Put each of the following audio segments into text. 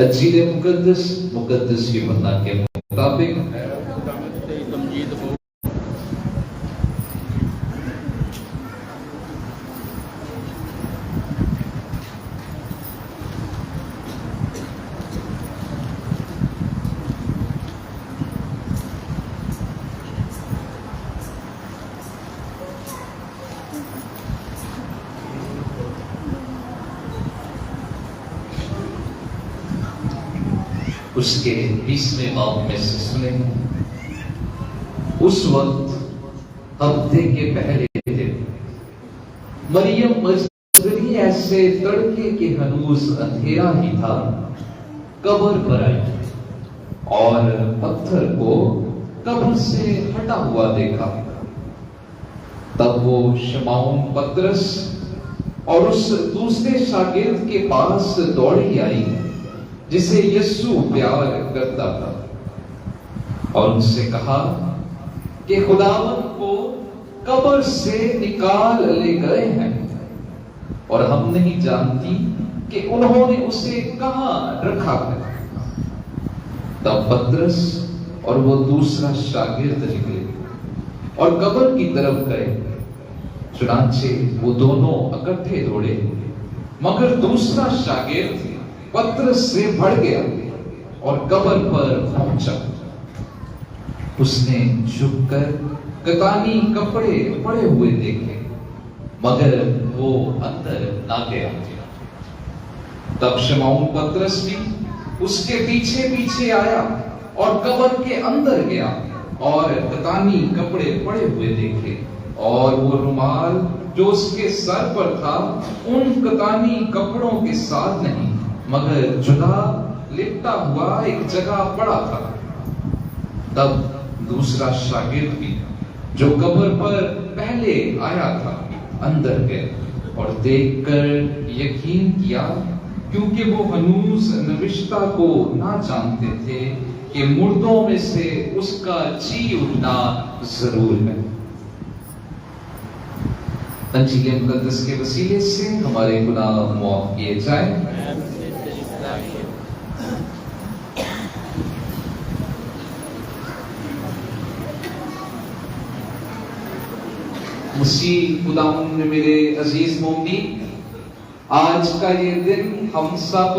انجیل مقدس یوحنا کے مطابق اس کے 20ویں باب میں سے سنیں۔ اس وقت ہفتے کے پہلے دن مریم مجدلی ایسے تڑکے کے ہنوز اندھیرا ہی تھا قبر پر آئی اور پتھر کو قبر سے ہٹا ہوا دیکھا۔ تب وہ شمعون پترس اور اس دوسرے شاگرد کے پاس دوڑی آئی جسے یسوع پیار کرتا تھا، اور ان سے کہا کہ خداوند کو قبر سے نکال لے گئے ہیں اور ہم نہیں جانتی کہ انہوں نے اسے کہاں رکھا ہے۔ تب پترس اور وہ دوسرا شاگرد نکلے اور قبر کی طرف گئے۔ چنانچہ وہ دونوں اکٹھے دوڑے، مگر دوسرا شاگرد پترس سے بڑھ گیا اور قبر پر پہنچا۔ اس نے جھک کر کتانی کپڑے پڑے ہوئے دیکھے، مگر وہ اندر نہ گیا۔ تب شمعون پترس بھی اس کے پیچھے پیچھے آیا اور قبر کے اندر گیا اور کتانی کپڑے پڑے ہوئے دیکھے، اور وہ رومال جو اس کے سر پر تھا ان کتانی کپڑوں کے ساتھ نہیں مگر جدا لپٹا ہوا ایک جگہ پڑا تھا۔ تب دوسرا شاگرد بھی جو قبر پر پہلے آیا تھا اندر گئے اور دیکھ کر یقین کیا، کیونکہ وہ ہنوز نوشتہ کو نہ جانتے تھے کہ مردوں میں سے اس کا جی اٹھنا ضرور ہے۔ انجیل مقدس کے وسیلے سے ہمارے گناہ معاف کیے جائیں۔ مسیح خداوند میں میرے عزیز مومنین، آج کا یہ دن ہم سب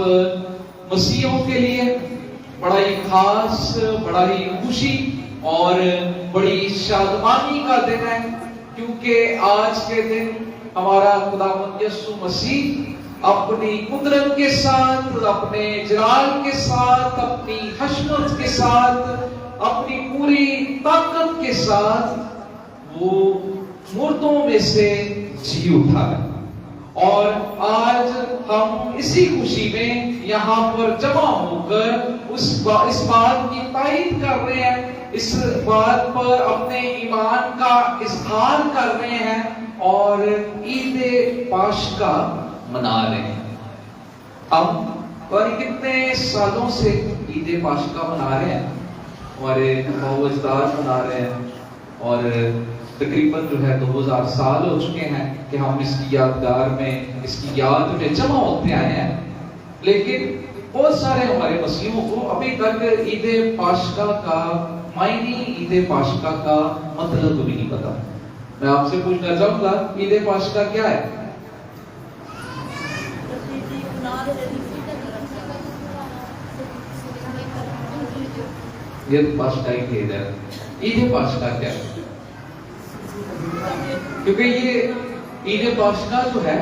مسیحیوں کے لیے بڑا ہی خاص، بڑا ہی خوشی اور بڑی شادمانی کا دن ہے، کیونکہ آج کے دن ہمارا خداوند یسوع مسیح اپنی قدرت کے ساتھ، اپنے جلال کے ساتھ، اپنی حشمت کے ساتھ، اپنی پوری طاقت کے ساتھ وہ مردوں میں سے جی اٹھا ہے۔ اور آج ہم اسی خوشی میں یہاں پر جمع ہو کر اس بات کی تائید کر رہے ہیں، اس بات پر اپنے ایمان کا اظہار کر رہے ہیں اور عید پاشکا منا رہے ہیں۔ ہم کتنے سالوں سے عید پاشکا منا رہے ہیں، ہمارے اباء اجداد منا رہے ہیں، اور تقریباً 2000 سال ہو چکے ہیں کہ ہم اس کی یادگار میں، اس کی یاد میں جمع ہوتے آئے ہیں۔ لیکن بہت سارے ہمارے مسیحیوں کو ابھی تک عید پاشکا کا معنی، عید پاشکا کا مطلب بھی نہیں پتا۔ میں آپ سے پوچھنا چاہوں گا، عید پاشکا کیا ہے؟ عید پاشکا ہی عید ہے۔ عید پاشکا کیا ہے؟ کیونکہ یہ عید پاشکا جو ہے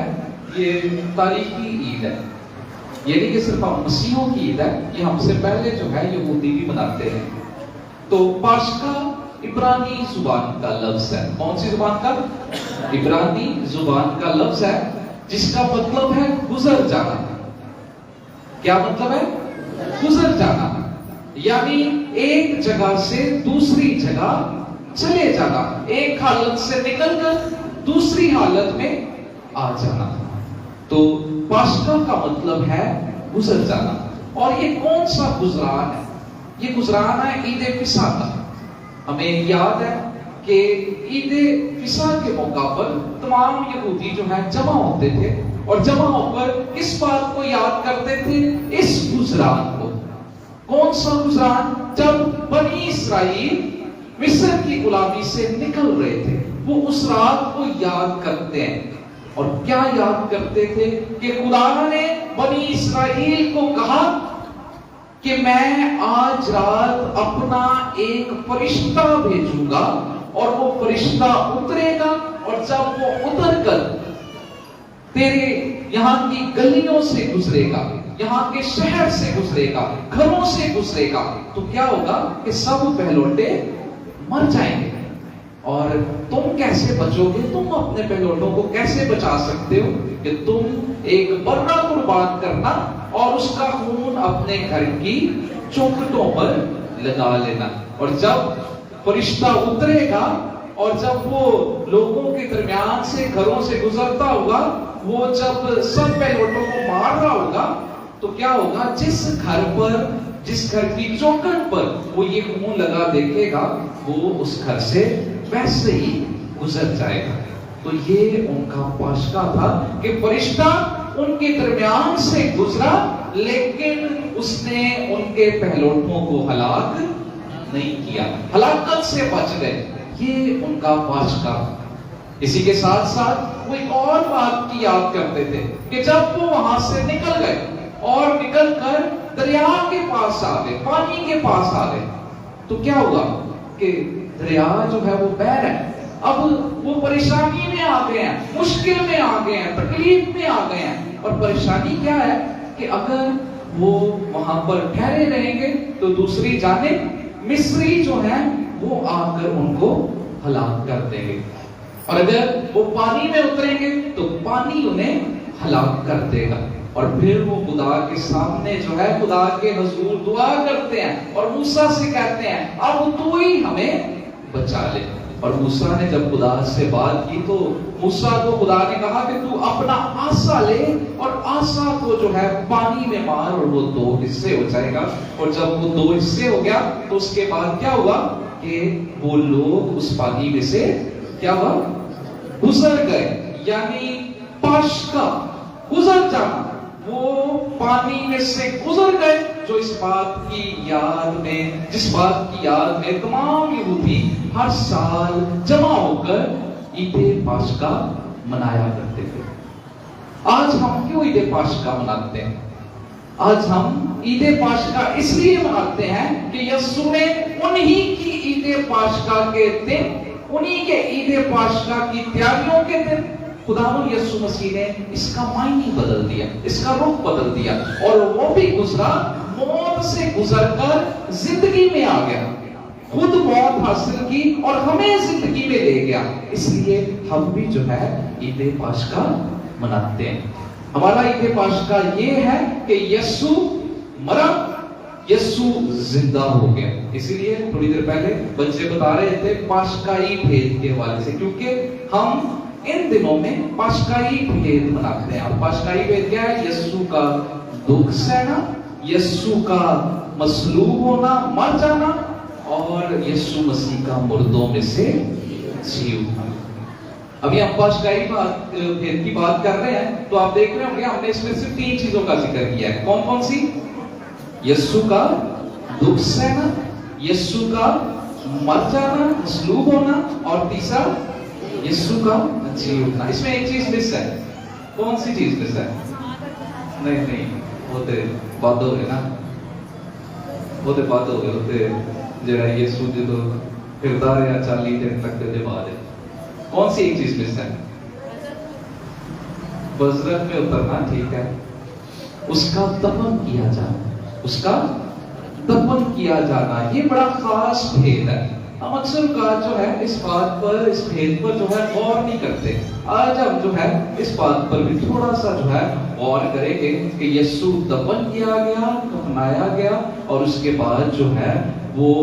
یہ تاریخی عید ہے، یہ نہیں کہ صرف ہم مسیحوں کی عید ہے، یہ ہم سے پہلے جو ہے یہودی بھی مناتے ہیں۔ تو پاشکا عبرانی زبان کا لفظ ہے۔ کون سی زبان کا؟ عبرانی زبان کا لفظ ہے، جس کا مطلب ہے گزر جانا۔ کیا مطلب ہے؟ گزر جانا، یعنی ایک جگہ سے دوسری جگہ چلے جانا، ایک حالت سے نکل کر دوسری حالت میں آ جانا۔ تو پاشکا کا مطلب ہے گزر جانا۔ اور یہ کون سا گزران ہے؟ یہ گزران ہے عید فصح کا۔ ہمیں یاد ہے کہ عید فصح کے موقع پر تمام یہودی جو ہے جمع ہوتے تھے اور جمع ہو کر کس بات کو یاد کرتے تھے؟ اس گزران کو۔ کون سا گزران؟ جب بنی اسرائیل مصر کی غلامی سے نکل رہے تھے، وہ اس رات کو یاد کرتے ہیں۔ اور کیا یاد کرتے تھے؟ کہ خدا نے بنی اسرائیل کو کہا کہ میں آج رات اپنا ایک فرشتہ بھیجوں گا، اور وہ فرشتہ اترے گا، اور جب وہ اتر کر تیرے یہاں کی گلیوں سے گزرے گا، یہاں کے شہر سے گزرے گا، گھروں سے گزرے گا، تو کیا ہوگا کہ سب پہلوٹے مر جائیں گے۔ اور تم کیسے بچو گے؟ تم اپنے پہلوٹوں کو کیسے بچا سکتے ہو؟ کہ تم ایک برا قربان کرنا اور اس کا خون اپنے گھر کی چوکھٹوں پر لگا لینا۔ اور جب فرشتہ اترے گا اور جب وہ لوگوں کے درمیان سے گھروں سے گزرتا ہوگا، وہ جب سب پہلوٹوں کو مار رہا ہوگا، تو کیا ہوگا؟ جس گھر پر، جس گھر کی چوکھٹ پر وہ یہ خون لگا دیکھے گا، وہ اس گھر سے ویسے ہی گزر جائے گا۔ تو یہ ان کا پاشکا تھا کہ فرشتہ ان کے درمیان سے گزرا، لیکن اس نے ان کے پہلوٹوں کو ہلاک نہیں کیا، ہلاکت سے بچ گئے۔ یہ ان کا پاشکا۔ اسی کے ساتھ ساتھ وہ ایک اور بات کی یاد کرتے تھے کہ جب وہ وہاں سے نکل گئے اور نکل کر دریا کے پاس آ گئے، پانی کے پاس آ گئے، تو کیا ہوا کہ دریا جو ہے وہ بہہ رہا ہے۔ اب وہ پریشانی میں آ گئے ہیں، مشکل میں آ گئے ہیں، تکلیف میں آ گئے ہیں۔ اور پریشانی کیا ہے کہ اگر وہ وہاں پر ٹھہرے رہیں گے تو دوسری جانب مصری جو ہیں وہ آ کر ان کو ہلاک کر دیں گے، اور اگر وہ پانی میں اتریں گے تو پانی انہیں ہلاک کر دے گا۔ اور پھر وہ خدا کے سامنے جو ہے خدا کے حضور دعا کرتے ہیں اور موسیٰ سے کہتے ہیں اب تو ہی ہمیں بچا لے۔ اور موسیٰ نے جب خدا سے بات کی تو موسیٰ کو خدا نے کہا کہ تو اپنا آسا لے اور آسا کو جو ہے پانی میں مار اور وہ 2 حصے ہو جائے گا۔ اور جب وہ 2 حصے ہو گیا تو اس کے بعد کیا ہوا کہ وہ لوگ اس پانی میں سے کیا ہوا؟ گزر گئے۔ یعنی پاشکا، گزر جانا، وہ پانی میں سے گزر گئے، جو اس بات کی یاد میں، جس بات کی یاد میں تمام یہودی ہر سال جمع ہو کر عید پاشکا منایا کرتے تھے۔ آج ہم کیوں عید پاشکا مناتے ہیں؟ آج ہم عید پاشکا اس لیے مناتے ہیں کہ یسوع نے انہی کی عید پاشکا کے دن، انہی کے عید پاشکا کی تیاریوں کے دن خداوند یسوع مسیح نے اس کا معنی بدل دیا، اس کا رخ بدل دیا، اور وہ بھی گزرا، موت سے گزر کر زندگی میں آ گیا، خود موت حاصل کی اور ہمیں زندگی میں لے گیا۔ اس لیے ہم بھی جو ہے عید پاشکا مناتے ہیں۔ ہمارا عید پاشکا یہ ہے کہ یسوع مرا، یسوع زندہ ہو گیا۔ اسی لیے تھوڑی دیر پہلے بچے بتا رہے تھے پاشکائی بھید کے حوالے سے، کیونکہ ہم ان دنوں میں پاشکائی بھید مناتے ہیں۔ اور پاشکائی بھید کیا ہے؟ یسوع کا دکھ سہنا، یسوع کا مصلوب ہونا، مر جانا، اور یسوع مسیح کا مردوں میں سے جی اٹھنا۔ ابھی ہم پاشکائی بھید کی بات کر رہے ہیں تو آپ دیکھ رہے ہوں گے ہم نے اس میں صرف 3 چیزوں کا ذکر کیا ہے۔ کون کون سی؟ یسوع کا دکھ سہنا، یسوع کا مر جانا، مصلوب ہونا، اور تیسرا یسوع کا جی اٹھنا۔ اس میں ایک چیز مس ہے۔ کون سی چیز مس ہے؟ نہیں وہ تے بات ہو گئے نا، وہ تے بات ہو گئے، وہ تے جڑا یسوع جدو پھردا رہا 40 دن تک دے بعد کون سی ایک چیز مس ہے؟ بزرگ میں اترنا، ٹھیک ہے، اس کا دفن کیا جانا، اس کا دفن کیا جانا، یہ بڑا خاص بھید ہے۔ ہم اکثر کا جو ہے اس بات پر، اس بھید پر جو ہے غور نہیں کرتے۔ آج ہم جو ہے اس بات پر بھی تھوڑا سا جو ہے غور کریں گے کہ یسوع دفن کیا گیا، دفنایا گیا، اور اس کے بعد جو ہے وہ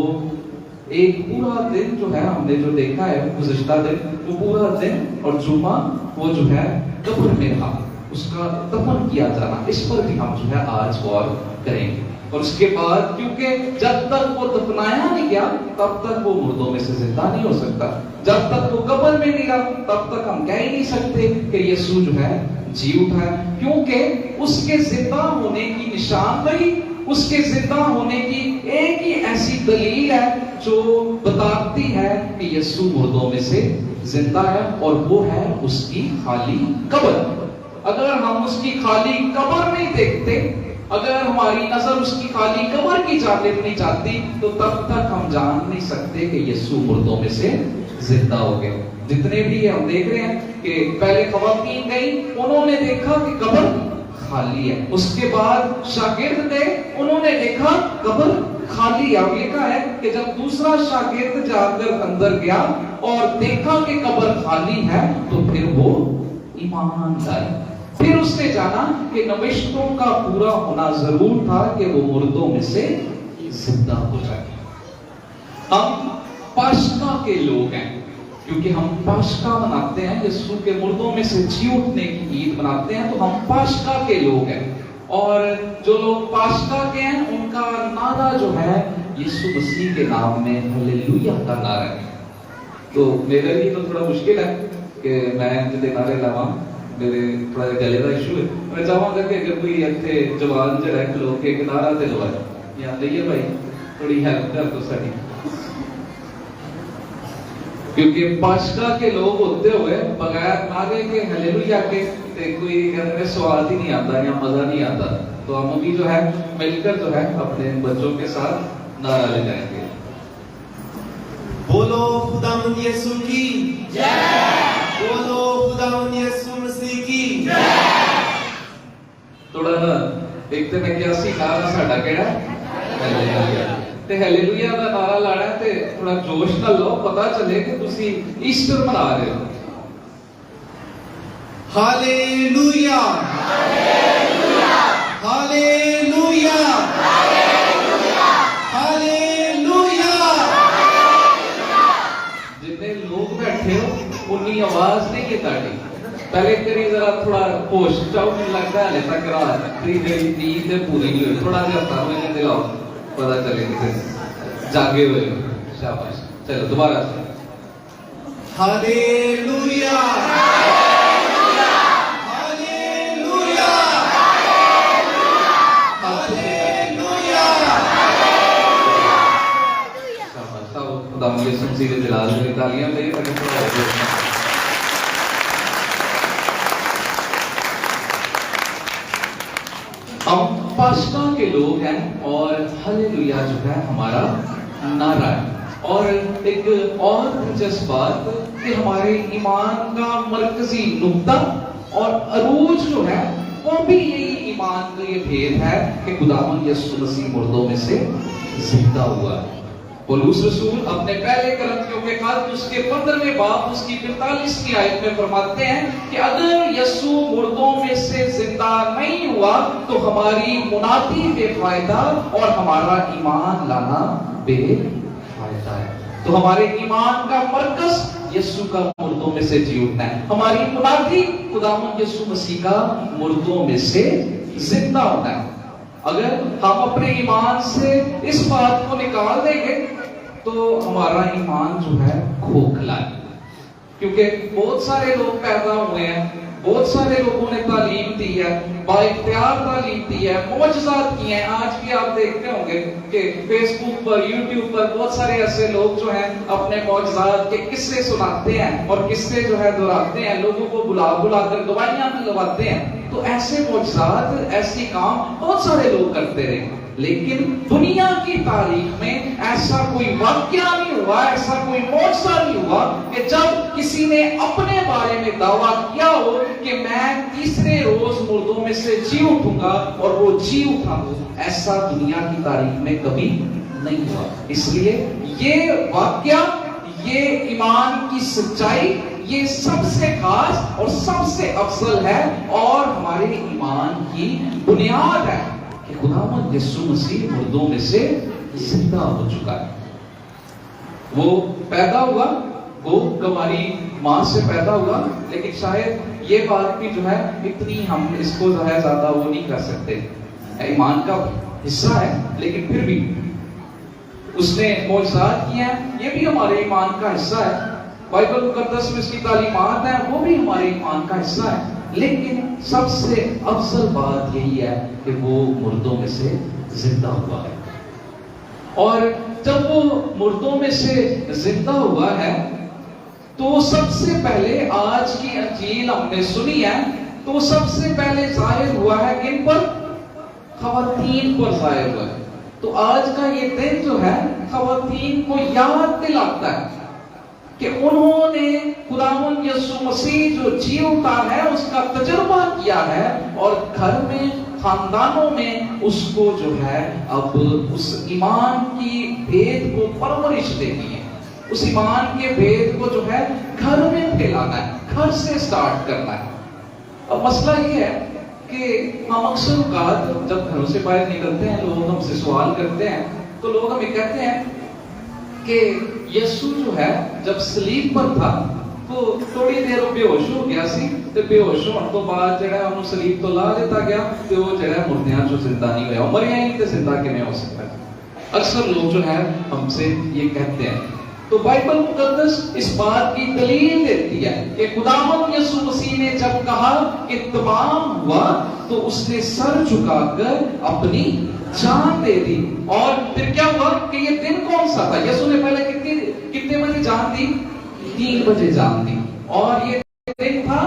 ایک پورا دن جو ہے ہم نے جو دیکھا ہے گزشتہ دن، وہ پورا دن اور جمعہ وہ جو ہے قبر میں رہا، اس کا دفن کیا جانا، اس پر بھی ہم جو ہے آج غور کریں گے۔ اور اس کے بعد کیونکہ جب تک وہ دفنایا نہیں گیا تب تک وہ مردوں میں سے زندہ نہیں ہو سکتا. جب تک وہ قبر میں نہیں رہا تب تک ہم کہہ ہی نہیں سکتے کہ یسوع جو ہے جی اٹھا ہے. کیونکہ اس کے زندہ ہونے کی نشاندہی، اس کے زندہ ہونے کی ایک ہی ایسی دلیل ہے جو بتاتی ہے کہ یسوع مردوں میں سے زندہ ہے، اور وہ ہے اس کی خالی قبر. اگر ہم اس کی خالی قبر نہیں دیکھتے، اگر ہماری نظر اس کی خالی قبر کی جانب نہیں جاتی، تو تب تک ہم جان نہیں سکتے کہ یسوع مردوں میں سے زندہ ہو گئے. جتنے بھی ہم دیکھ رہے ہیں کہ پہلے خواتین گئی، انہوں نے دیکھا کہ قبر خالی ہے. اس کے بعد شاگرد گئے، انہوں نے دیکھا قبر خالی ہے. اب لکھا ہے کہ جب دوسرا شاگرد جا کر اندر گیا اور دیکھا کہ قبر خالی ہے تو پھر وہ ایمان لائے. پھر اس نے جانا کہ نوشتوں کا پورا ہونا ضرور تھا کہ وہ مردوں میں سے زندہ ہو جائے. ہم پاشکا کے لوگ ہیں، کیونکہ ہم پاشکا مناتے ہیں، یسوع کے مردوں میں سے جی اٹھنے کی عید مناتے ہیں، تو ہم پاشکا کے لوگ ہیں. اور جو لوگ پاشکا کے ہیں ان کا نعرہ جو ہے یسوع مسیح کے نام میں ہلیلویا کا نعرہ ہے. تو میرے لیے تو تھوڑا مشکل ہے کہ میں جتنے نعرے لاواں، میرے تھوڑا گلے کا ایشو ہے. میں چاہوں گا کہ اگر کوئی اتنے جوان جڑا کھلو کے ایک نعرہ تے لوائے یا لئیے بھائی تھوڑی ہیلپ کر دو ساری، کیونکہ پاشکا کے لوگ ہوتے ہوئے بغیر نعرے کے ہلیلویا کے کوئی کہتے ہیں سواد ہی نہیں آتا یا مزہ نہیں آتا. تو ہم ابھی جو ہے مل کر جو ہے اپنے بچوں کے ساتھ نعرہ لے جائیں گے. بولو خداوند یسوع کی جے، بولو خداوند یسوع مسیح کی جے. تھوڑا نا ایک تے میں کیا سی نعرہ ساڈا کیڑا ہلیلویا، تے ہلیلویا دا نعرہ لانا ہے تے تھوڑا جوش نال لو، پتہ چلے کہ تسی ایسٹر منا رہے ہو. ہلیلویا ہلیلویا ہلیلویا ہلیلویا. جتنے لوگ بیٹھے ہو انی آواز نہیں ہے تاڑی. پہلے تیری ذرا تھوڑا ہوش چاہو، مجھے لگتا ہے ہلے تک رات تیری جڑی نیند ہے پوری نہیں ہوئی. تھوڑا جہا ہاتھ میں دلاؤ پتہ چلے کہ جاگے ہوئے. شاباش. چلو دوبارہ سے ہلیلویا ہلیلویا ہلیلویا. شاباش. خدا مجھے سمسی کے جلال میں تالیاں دے. ہم پاشکا کے لوگ ہیں اور ہلیلویا جو ہے ہمارا نعرہ ہے. اور ایک اور دلچسپ بات کہ ہمارے ایمان کا مرکزی نقطہ اور عروج جو ہے وہ بھی یہی ایمان کا یہ بھید ہے کہ خداوند یسوع مسیح مردوں میں سے زندہ ہوا ہے. پولس رسول اپنے پہلے کرنتھیوں کے خط اس کے 15ویں باب اس کی 45 آیت میں فرماتے ہیں کہ اگر یسوع مردوں میں سے زندہ نہیں ہوا تو ہماری منادی بے فائدہ اور ہمارا ایمان لانا بے فائدہ ہے. تو ہمارے ایمان کا مرکز یسوع کا مردوں میں سے جی اٹھنا ہے. ہماری منادی خداوند یسوع مسیح کا مردوں میں سے زندہ ہونا ہے. اگر ہم اپنے ایمان سے اس بات کو نکال دیں گے تو ہمارا ایمان جو ہے کھوکھلا ہے. کیونکہ بہت سارے لوگ پیدا ہوئے ہیں، بہت سارے لوگوں نے تعلیم دی ہے، با اختیار تعلیم دی ہے، معجزات کیے ہیں. آج بھی آپ دیکھتے ہوں گے کہ فیس بک پر، یوٹیوب پر بہت سارے ایسے لوگ جو ہیں اپنے معجزات کے قصے سناتے ہیں اور قصے جو ہے دہراتے ہیں، لوگوں کو بلا بلا کر دوائیاں دلواتے ہیں. تو ایسے معجزات، ایسی کام بہت سارے لوگ کرتے رہے، لیکن دنیا کی تاریخ میں ایسا کوئی واقعہ نہیں ہوا، ایسا کوئی معجزہ نہیں ہوا کہ جب کسی نے اپنے بارے میں دعویٰ کیا ہو کہ میں تیسرے روز مردوں میں سے جی اٹھوں گا اور وہ جی اٹھا. ایسا دنیا کی تاریخ میں کبھی نہیں ہوا. اس لیے یہ واقعہ، یہ ایمان کی سچائی، یہ سب سے خاص اور سب سے افضل ہے اور ہمارے ایمان کی بنیاد ہے کہ خداوند یسوع مسیح مردوں میں سے زندہ ہو چکا ہے. وہ پیدا ہوا، وہ ہماری ماں سے پیدا ہوا، لیکن شاید یہ بات بھی جو ہے اتنی ہم اس کو جو ہے زیادہ وہ نہیں کر سکتے. ایمان کا حصہ ہے، لیکن پھر بھی اس نے معجزات کیے ہیں، یہ بھی ہمارے ایمان کا حصہ ہے۔ بائبل مقدس میں اس کی تعلیمات ہیں، وہ بھی ہمارے ایمان کا حصہ ہے۔ لیکن سب سے افضل بات یہی ہے کہ وہ مردوں میں سے زندہ ہوا ہے، اور جب وہ مردوں میں سے زندہ ہوا ہے تو سب سے پہلے آج کی انجیل ہم نے سنی ہے، تو سب سے پہلے ظاہر ہوا ہے کن پر؟ خواتین پر ظاہر ہوا ہے۔ تو آج کا یہ دن جو ہے خواتین کو یاد دلاتا ہے کہ انہوں نے خداوند یسوع مسیح جو جی اٹھا ہے اس کا تجربہ کیا ہے، اور گھر میں خاندانوں میں اس کو جو ہے اب اس ایمان کی بھید کو پرورش دینی ہے، اس ایمان کے بھید کو جو ہے گھر میں پھیلانا ہے، گھر سے سٹارٹ کرنا ہے۔ اب مسئلہ یہ ہے کہ ہم اکثر اوقات جب گھروں سے باہر نکلتے ہیں، لوگ ہم سے سوال کرتے ہیں، تو لوگ ہمیں کہتے ہیں کہ یسوع جو ہے جب صلیب پر تھا تو تھوڑی دیر وہ بے ہوش ہو گیا سی، تے بے ہوش ہونے تو بعد جڑا انہوں صلیب تو لا دیتا گیا تے وہ جڑا مردیاں جو زندہ نہیں ہویا، مریا ہی تے زندہ کیویں ہو سکتا ہے؟ اکثر لوگ جو ہے ہم سے یہ کہتے ہیں۔ تو بائبل مقدس اس بات کی دلیل دیتی ہے کہ خداوند یسوع مسیح نے جب کہا کہ تمام ہوا تو اس نے سر جھکا کر اپنی جان دے دی، اور پھر کیا ہوا کہ یہ دن کون سا تھا؟ یسوع نے پہلے کتنے بجے جان دی؟ 3 بجے جان دی، اور یہ دن تھا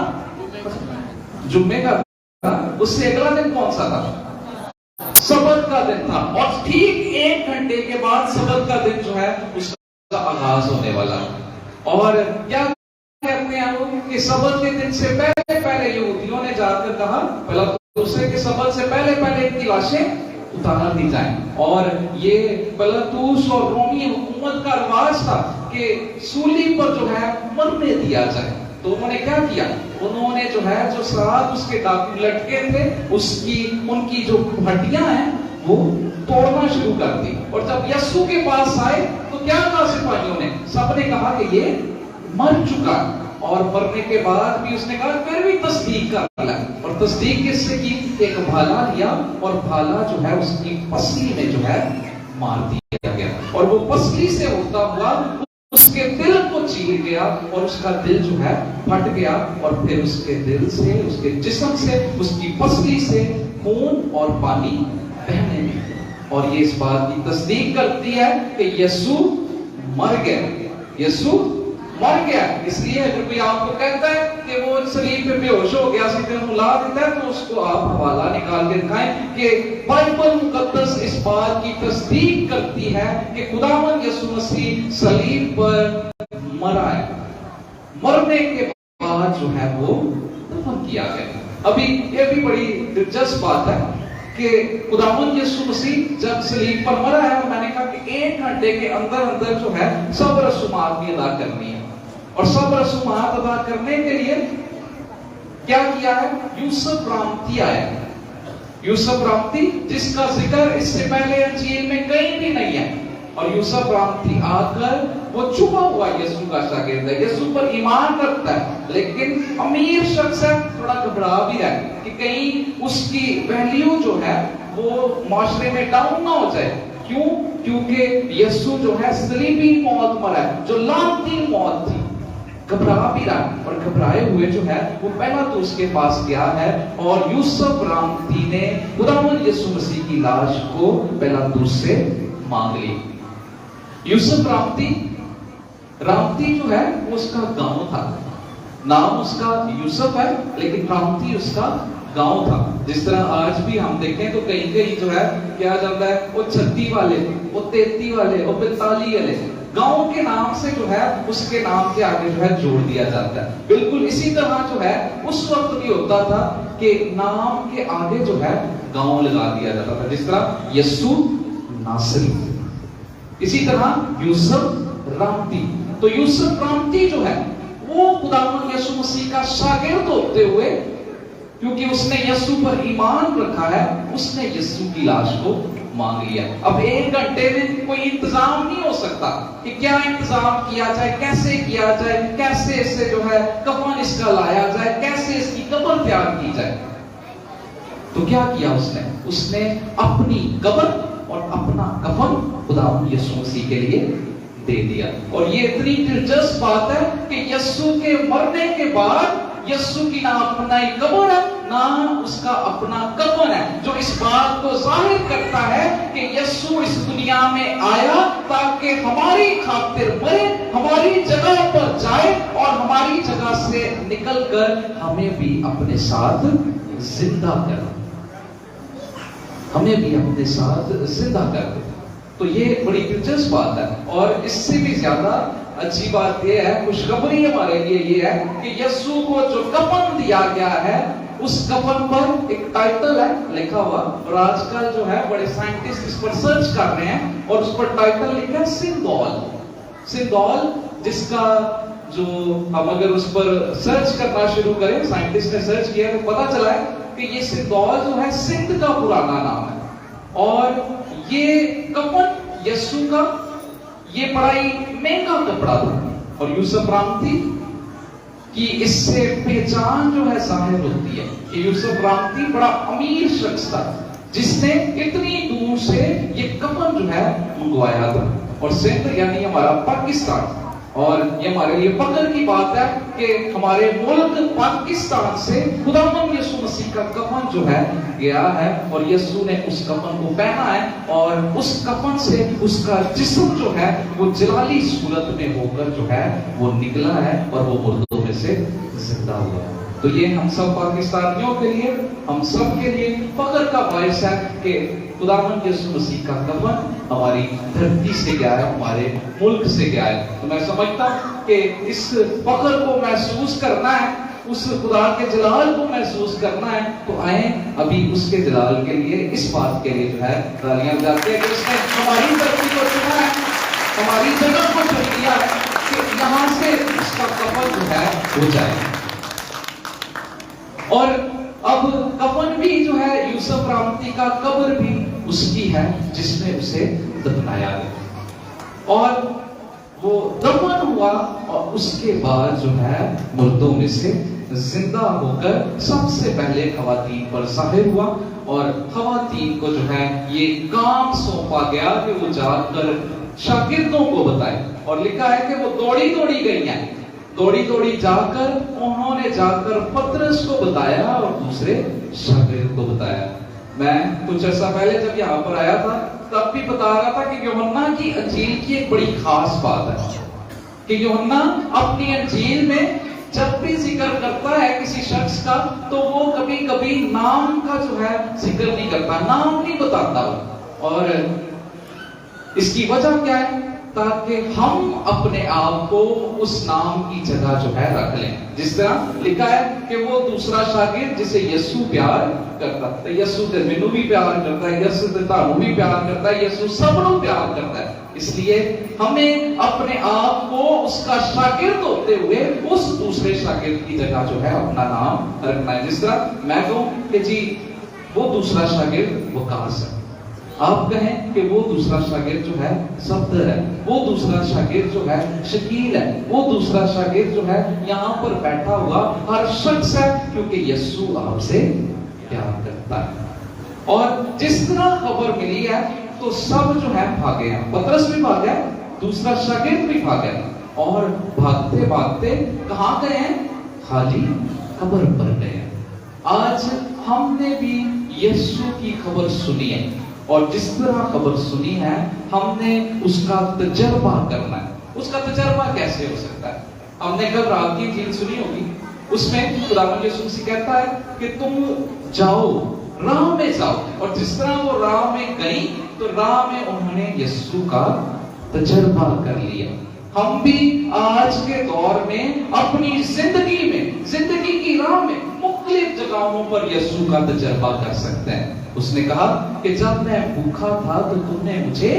جمعے کا تھا۔ اس سے اگلا دن کون سا تھا؟ سبت کا دن تھا، اور ٹھیک 1 گھنٹے کے بعد سبت کا دن جو ہے اس کا آغاز ہونے والا۔ اور کیا کہتے ہیں وہ کہ سبت کے دن سے پہلے یہودیوں نے جا کر کہا پہلا دوسرے کے سبت سے پہلے ان کی لاشیں اتار دی جائیں، اور یہ پلاطوس اور رومی حکومت کا رواج تھا کہ سولی پر جو ہے مرنے دیا جائے۔ تو انہوں نے کیا کیا؟ انہوں نے جو ہے جو ساتھ اس کے ڈاکو لٹکے تھے ان کی جو ہڈیاں ہیں وہ توڑنا شروع کر دی، اور جب یسوع کے پاس آئے تو کیا کہا سپاہیوں نے؟ سب نے کہا کہ یہ مر چکا، اور مرنے کے بعد بھی اس نے کہا پھر بھی تصدیق کر لیں، اور تصدیق کس سے کی؟ ایک بھالا لیا، اور بھالا جو ہے اس کی پسلی میں جو ہے مار دیا گیا، اور وہ پسلی سے ہوتا ہوا اس کے دل کو چیر گیا، اور اس کا دل جو ہے پھٹ گیا، اور پھر اس کے دل سے، اس کے جسم سے، اس کی پسلی سے خون اور پانی بہنے لگے، اور یہ اس بات کی تصدیق کرتی ہے کہ یسوع مر گیا، یسوع مر گیا۔ اس لیے اگر کوئی آپ کو کہتا ہے کہ وہ صلیب پہ بے ہوش ہو گیا، سیدھے ملا دیتا ہے، تو اس کو آپ حوالہ نکال کے دکھائیں کہ بائبل مقدس اس بات کی تصدیق کرتی ہے کہ خداوند یسوع مسیح صلیب پر مرا ہے، مرنے کے بعد جو ہے وہ دفن کیا گیا۔ ابھی یہ بھی بڑی دلچسپ بات ہے کہ خداوند یسوع مسیح جب صلیب پر مرا ہے، اور میں نے کہا کہ 1 گھنٹے کے اندر جو ہے سب رسومات بھی ادا کرنی ہے، اور سب رسومات ادا کرنے کے لیے کیا کیا ہے؟ یوسف رامتی آیا، یوسف رامتی جس کا ذکر اس سے پہلے انجیل میں کہیں بھی نہیں ہے، اور یوسف رامتی آ کر وہ چھپا ہوا یسوع کا شاگرد ہے، یسوع پر ایمان رکھتا ہے، لیکن امیر شخص ہے، تھوڑا گھبرا بھی رہا ہے کہ کہیں اس کی ویلیو جو ہے وہ معاشرے میں ڈاؤن نہ ہو جائے۔ کیوں؟ کیونکہ یسوع جو ہے صلیبی موت مرا ہے، جو لعنتی موت تھی۔ گھبرا بھی رہا، اور گھبرائے ہوئے جو ہے وہ پہلا تو اس کے پاس گیا ہے، اور یوسف رامتی نے خداوند یسوع مسیح کی لاش کو پلاطوس سے مانگ لی۔ یوسف رامتی جو ہے وہ اس کا گاؤں تھا، نام اس کا یوسف ہے لیکن رامتی اس کا گاؤں تھا۔ جس طرح آج بھی ہم دیکھیں تو کہیں کہیں جو ہے کیا جاتا ہے، وہ 36 والے، وہ 33 والے، وہ 45 والے، گاؤں کے نام سے جو ہے اس کے نام کے آگے جو ہے جوڑ دیا جاتا ہے۔ بالکل اسی طرح جو ہے اس وقت بھی ہوتا تھا کہ نام کے آگے جو ہے گاؤں لگا دیا جاتا تھا، جس طرح یسوع ناصری، اسی طرح یوسف رامتی۔ تو یوسف رامتی جو ہے وہ خداوند یسوع مسیح کا شاگرد ہوتے ہوئے، کیونکہ اس نے یسوع پر ایمان رکھا ہے، اس نے یسوع کی لاش کو مانگ لیا۔ اب 1 گھنٹے میں کوئی انتظام نہیں ہو سکتا کہ کیا انتظام کیا جائے، کیسے کیا جائے، کیسے اسے جو ہے کفن اس کا لایا جائے، کیسے اس کی قبر تیار کی جائے۔ تو کیا کیا اس نے اپنی قبر اور اپنا کفن خدا یسوع مسیح کے لیے دے دیا. اور یہ اتنی دلچسپ بات ہے کہ یسوع کے مرنے کے بعد یسوع کی نہ اپنا ہی قبر ہے نہ اس کا اپنا کفن ہے، جو اس بات کو ظاہر کرتا ہے کہ یسوع اس دنیا میں آیا تاکہ ہماری خاطر مرے، ہماری جگہ پر جائے اور ہماری جگہ سے نکل کر ہمیں بھی اپنے ساتھ زندہ کر دے. تو یہ بڑی دلچسپ بات ہے. اور اس سے بھی زیادہ اچھی بات یہ ہے، خوشخبری ہمارے لیے یہ ہے کہ یسوع کو جو کفن دیا گیا ہے اس کفن پر ایک ٹائٹل ہے لکھا ہوا، اور آج کل جو ہے بڑے سائنٹسٹ اس پر سرچ کر رہے ہیں اور اس پر ٹائٹل لکھا ہے سندول، جس کا جو ہم اگر اس پر سرچ کرنا شروع کریں، سائنٹسٹ نے سرچ کیا تو پتا چلا ہے کہ یہ سندول جو ہے سندھ کا پرانا نام ہے. اور یہ کفن یسوع کا یہ بڑا ہی مہنگا کپڑا تھا، اور یوسف رامتی کی اس سے پہچان جو ہے ظاہر ہوتی ہے کہ یوسف رامتی بڑا امیر شخص تھا جس نے اتنی دور سے یہ کفن جو ہے منگوایا تھا. اور سندھ یعنی ہمارا پاکستان، اور یہ ہمارے لیے فخر کی بات ہے کہ ہمارے ملک پاکستان سے خداوند یسوع مسیح کا کفن جو ہے گیا ہے، اور یسوع نے اس کفن کو پہنا ہے، اور اس کفن سے اس کا جسم جو ہے وہ جلالی صورت میں ہو کر جو ہے وہ نکلا ہے اور وہ مردوں میں سے زندہ ہوا ہے. تو یہ ہم سب پاکستانیوں کے لیے، ہم سب کے لیے فخر کا باعث ہے کہ خداوند یسوع مسیح کا کفن ہماری دھرتی سے گیا ہے، ہمارے ملک سے گیا ہے. تو میں سمجھتا ہوں کہ اس فخر کو محسوس کرنا ہے، اس خدا کے جلال کو محسوس کرنا ہے، تو آئیں ابھی اس کے جلال کے لیے، اس بات کے لیے جو ہے تالیاں بجاتے ہیں کہ اس نے ہماری دھرتی کو چنا ہے، ہماری جگہ کو چن لیا ہے کہ یہاں سے اس کا کفن جو ہے ہو جائے. اور اب کفن بھی جو ہے یوسف رامتی کا قبر بھی اس کی ہے جس میں اسے دفنایا گیا، اور وہ دفن ہوا اور اس کے بعد جو ہے مردوں میں سے زندہ ہو کر سب سے پہلے خواتین پر ظاہر ہوا. اور خواتین کو جو ہے یہ کام سونپا گیا کہ وہ جا کر شاگردوں کو بتائے، اور لکھا ہے کہ وہ دوڑی گئی ہیں، دوڑی جا کر انہوں نے جا کر پترس کو بتایا اور دوسرے شاگرد کو بتایا. میں کچھ عرصہ پہلے جب یہاں پر آیا تھا تب بھی بتا رہا تھا کہ یوحنا کی انجیل کی ایک بڑی خاص بات ہے کہ یوحنا اپنی انجیل میں جب بھی ذکر کرتا ہے کسی شخص کا تو وہ کبھی نام کا جو ہے ذکر نہیں کرتا، نام نہیں بتاتا. اور اس کی وجہ کیا ہے؟ تاکہ ہم اپنے آپ کو اس نام کی جگہ جو ہے رکھ لیں. جس طرح لکھا ہے کہ وہ دوسرا شاگرد جسے یسوع پیار کرتا ہے، یسوع تے مینوں بھی پیار کرتا ہے، یسوع تے تانوں بھی پیار کرتا ہے، یسوع سب نوں پیار کرتا ہے. اس لیے ہمیں اپنے آپ کو اس کا شاگرد ہوتے ہوئے اس دوسرے شاگرد کی جگہ جو ہے اپنا نام رکھنا ہے. جس طرح میں کہوں کہ جی وہ دوسرا شاگرد وقاص ہے، آپ کہیں کہ وہ دوسرا شاگرد جو ہے صفدر ہے، وہ دوسرا شاگرد جو ہے شکیل ہے، وہ دوسرا شاگرد جو ہے یہاں پر بیٹھا ہوا ہر شخص ہے، کیونکہ یسوع آپ سے پیار کرتا ہے. اور جس طرح خبر ملی ہے تو سب جو ہے بھاگے ہیں، پترس بھی بھاگا، دوسرا شاگرد بھی بھاگا، اور بھاگتے بھاگتے کہاں گئے ہیں؟ خالی قبر پر گئے ہیں. آج ہم نے بھی یسوع کی خبر سنی ہے، اور جس طرح خبر سنی ہے ہم نے اس کا تجربہ کرنا ہے. اس کا تجربہ کیسے ہو سکتا ہے؟ ہم نے کل رات کی انجیل سنی ہوگی، اس میں خداوند یسوع مسیح کہتا ہے کہ تم جاؤ، راہ میں جاؤ. اور جس طرح وہ راہ میں گئی تو راہ میں انہوں نے یسوع کا تجربہ کر لیا. ہم بھی آج کے دور میں اپنی زندگی کی راہ میں مختلف جگہوں پر یسوع کا تجربہ کر سکتے ہیں. اس نے کہا کہ جب میں بھوکا تھا تو تم نے مجھے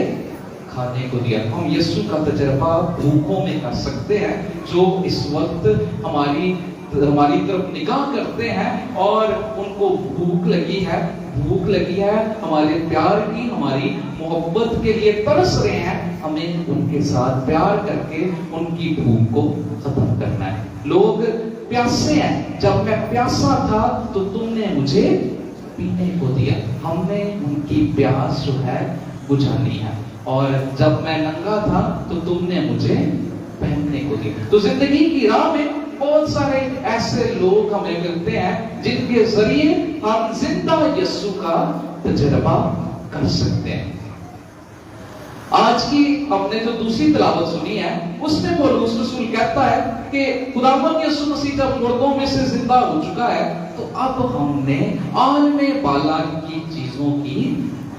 کھانے کو دیا. ہم یسوع کا تجربہ بھوکوں میں کر سکتے ہیں جو اس وقت ہماری طرف نگاہ کرتے ہیں اور ان کو بھوک لگی ہے ہمارے پیار کی، ہماری محبت کے لیے ترس رہے ہیں. ہمیں ان کے ساتھ پیار کر کے ان کی بھوک کو ختم کرنا ہے. لوگ پیاسے ہیں، جب میں پیاسا تھا تو تم نے مجھے پینے کو دیا. ہم نے ان کی پیاس جو ہے بجھانی ہے. اور جب میں ننگا تھا تو تم نے مجھے پہننے کو دیا. تو زندگی کی راہ میں بہت سارے ایسے لوگ ہمیں ملتے ہیں جن کے ذریعے ہم زندہ یسوع کا تجربہ کر سکتے ہیں. آج کی ہم نے جو دوسری تلاوت سنی ہے اس میں پولس رسول کہتا ہے کہ خداوند یسوع مسیح جب مردوں میں سے زندہ ہو چکا ہے تو اب ہم نے عالم بالا کی چیزوں کی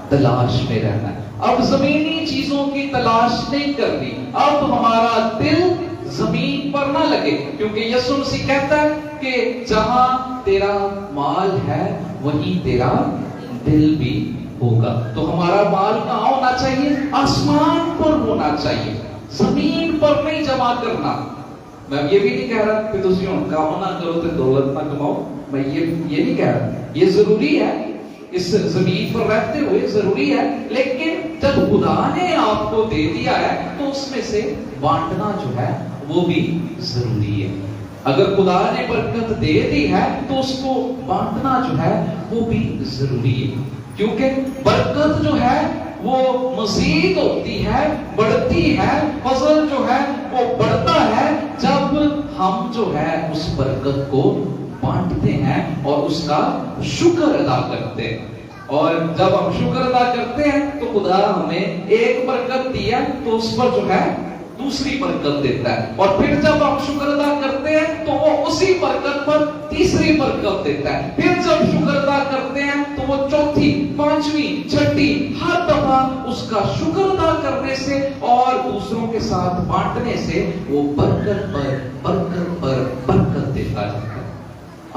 تلاش میں رہنا ہے. اب زمینی چیزوں کی تلاش نہیں کرنی. اب ہمارا دل زمین پر نہ لگے, کیونکہ یسوع مسیح کہتا ہے کہ جہاں تیرا مال ہے وہیں تیرا دل بھی ہوگا. تو ہمارا مال کہاں ہونا چاہیے؟ آسمان پر ہونا چاہیے, زمین پر نہیں جمع کرنا. میں یہ بھی نہیں کہہ رہا کہ تسی ہن کام نہ کرو تے دولت نہ کماؤ, میں یہ نہیں کہہ رہا. یہ ضروری ہے, اس زمین پر رہتے ہوئے ضروری ہے, لیکن جب خدا نے آپ کو دے دیا ہے تو اس میں سے بانٹنا جو ہے وہ بھی ضروری ہے. اگر خدا نے برکت دے دی ہے تو اس کو بانٹنا جو ہے وہ بھی ضروری ہے, کیونکہ برکت جو ہے وہ مزید ہوتی ہے, بڑھتی ہے. فضل جو ہے وہ بڑھتا ہے جب ہم جو ہے اس برکت کو بانٹتے ہیں اور اس کا شکر ادا کرتے ہیں. اور جب ہم شکر ادا کرتے ہیں تو خدا ہمیں ایک برکت دیا تو اس پر جو ہے دوسری برکت دیتا ہے, اور پھر جب ہم شکر ادا کرتے ہیں تو وہ اسی برکت پر تیسری برکت دیتا ہے. پھر جب شکر ادا کرتے ہیں تو وہ چوتھی, پانچویں, چھٹی, ہر دفعہ اس کا شکر ادا کرنے سے اور دوسروں کے ساتھ بانٹنے سے وہ برکت پر برکت پر برکت دیتا جاتا ہے.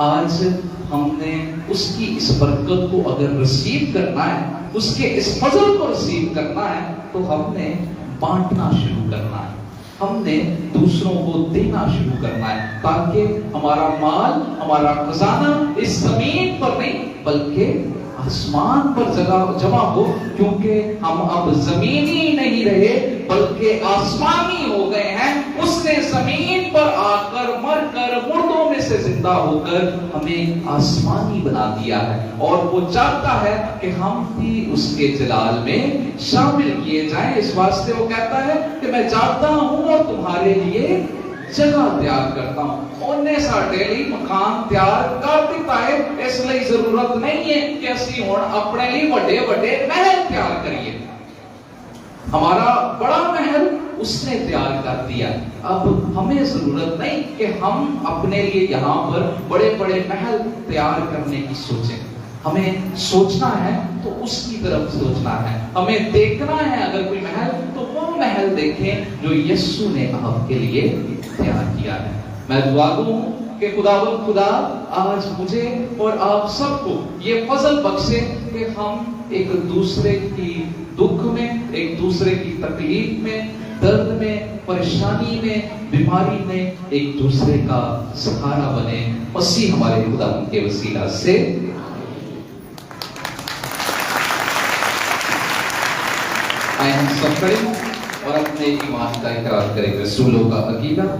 آج ہم نے اس کی اس برکت کو اگر رسیو کرنا ہے, اس کے اس فضل کو رسیو کرنا ہے, تو ہم نے بانٹنا شروع کرنا ہے, ہم نے دوسروں کو دینا شروع کرنا ہے, تاکہ ہمارا مال, ہمارا خزانہ اس زمین پر نہیں بلکہ آسمان پر جمع ہو. کیونکہ ہم اب زمینی نہیں رہے بلکہ آسمانی ہو گئے ہیں. اس نے زمین پر آ کر مر کر مردوں میں سے زندہ ہو کر ہمیں آسمانی بنا دیا ہے, اور وہ چاہتا ہے کہ ہم بھی اس کے جلال میں شامل کیے جائیں. اس واسطے وہ کہتا ہے کہ میں جاتا ہوں اور تمہارے لیے جگہ تیار کرتا ہوں. انہیں ساڈے لیے مکان تیار کر دیتا ہے, اس لیے ضرورت نہیں ہے کہ اسی ہن اپنے لیے بڑے بڑے محل تیار کریے. ہمارا بڑا محل اس نے تیار کر دیا. اب ہمیں ضرورت نہیں کہ ہم اپنے لیے یہاں پر بڑے بڑے محل تیار کرنے کی سوچیں. ہمیں سوچنا ہے تو اس کی طرف سوچنا ہے. ہمیں دیکھنا ہے اگر کوئی محل تو وہ محل دیکھیں جو یسوع نے آپ کے لیے تیار کیا ہے. میں دعا دوں کہ خداوند خدا آج مجھے اور آپ سب کو یہ فضل بخشے کہ ہم ایک دوسرے کی دکھ میں, ایک دوسرے کی تکلیف میں, درد میں, پریشانی میں, بیماری میں ایک دوسرے کا سہارا بنے. مسیح ہمارے خداوند کے وسیلہ سے. آئے ہم سب کھڑے اور اپنے ایمان کا اقرار کریں. رسولوں کا عقیدہ